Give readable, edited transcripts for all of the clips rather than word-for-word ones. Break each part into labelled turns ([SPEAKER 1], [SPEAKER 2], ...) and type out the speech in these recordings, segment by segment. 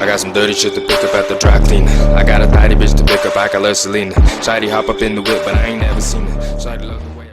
[SPEAKER 1] I got some dirty shit to pick up at the dry clean. I got a tidy bitch to pick up, I got less Celine. Shady hop up in the whip, but I ain't never seen it. Shady love the way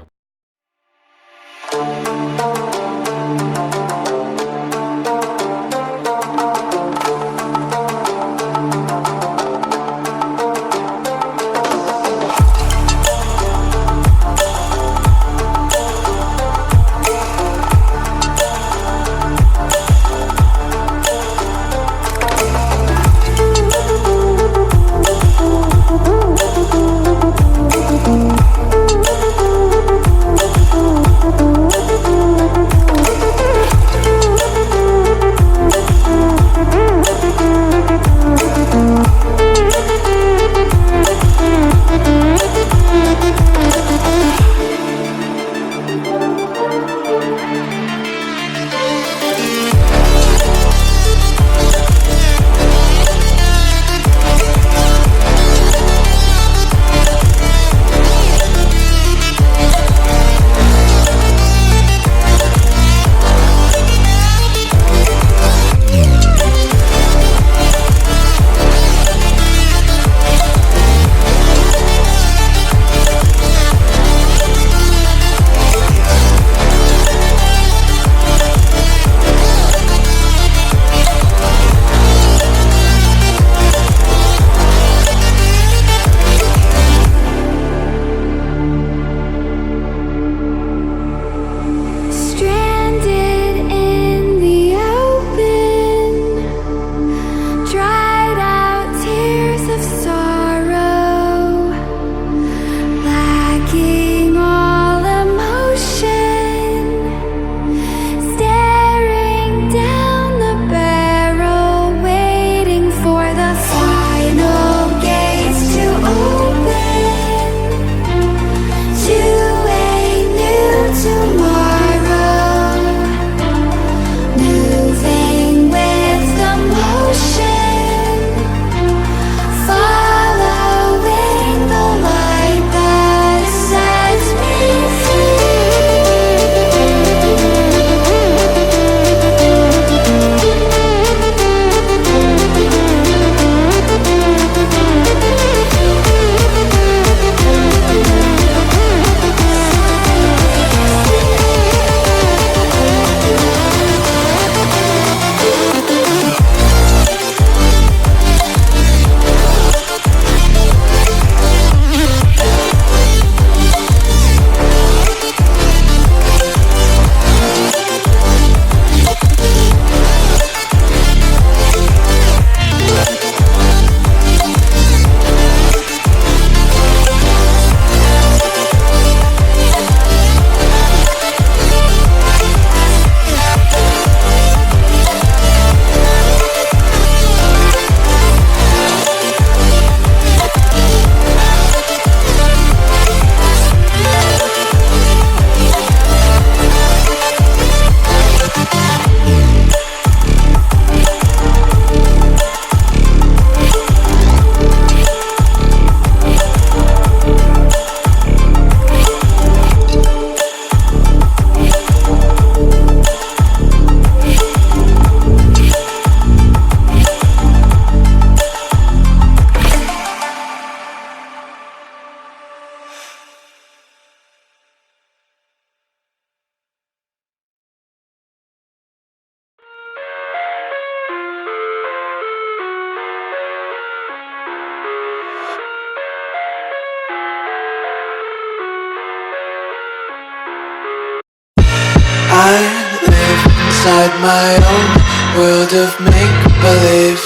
[SPEAKER 2] I live inside my own world of make-believe.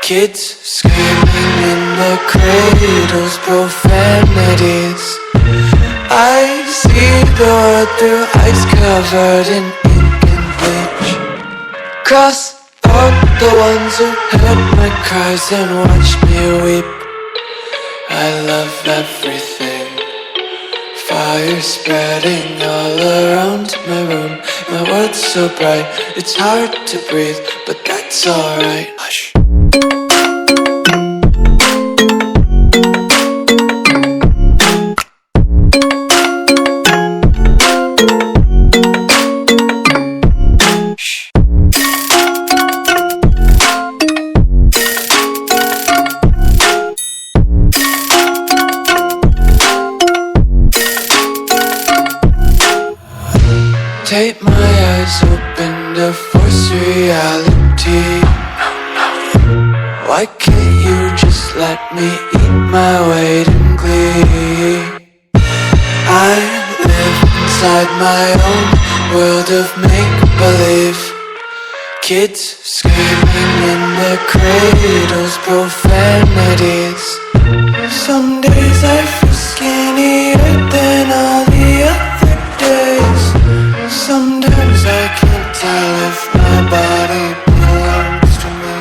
[SPEAKER 2] Kids screaming in the cradles, profanities. I see the world through eyes covered in ink and bleach. Cross out the ones who heard my cries and watched me weep. I love everything. Fire spreading all around my room. My world's so bright, it's hard to breathe, but that's alright. Hush. empty. Why can't you just let me eat my weight in glee? I live inside my own world of make-believe. Kids screaming in their cradles, profanities. Some days I feel skinnier than all the other days. Sometimes I can't tell if my body belongs to me.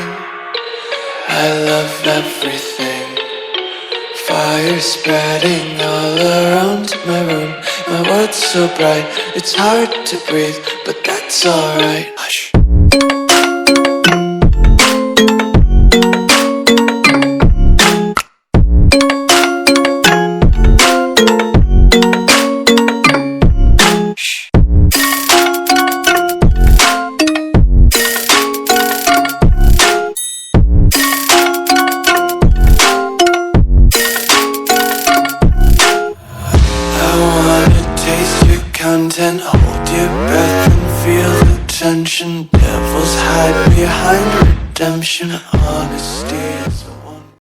[SPEAKER 2] I love everything. Fire spreading all around my room. My world's so bright, it's hard to breathe, but that's alright. Hush. Content, hold your breath and feel the tension. Devils hide behind redemption. Honesty is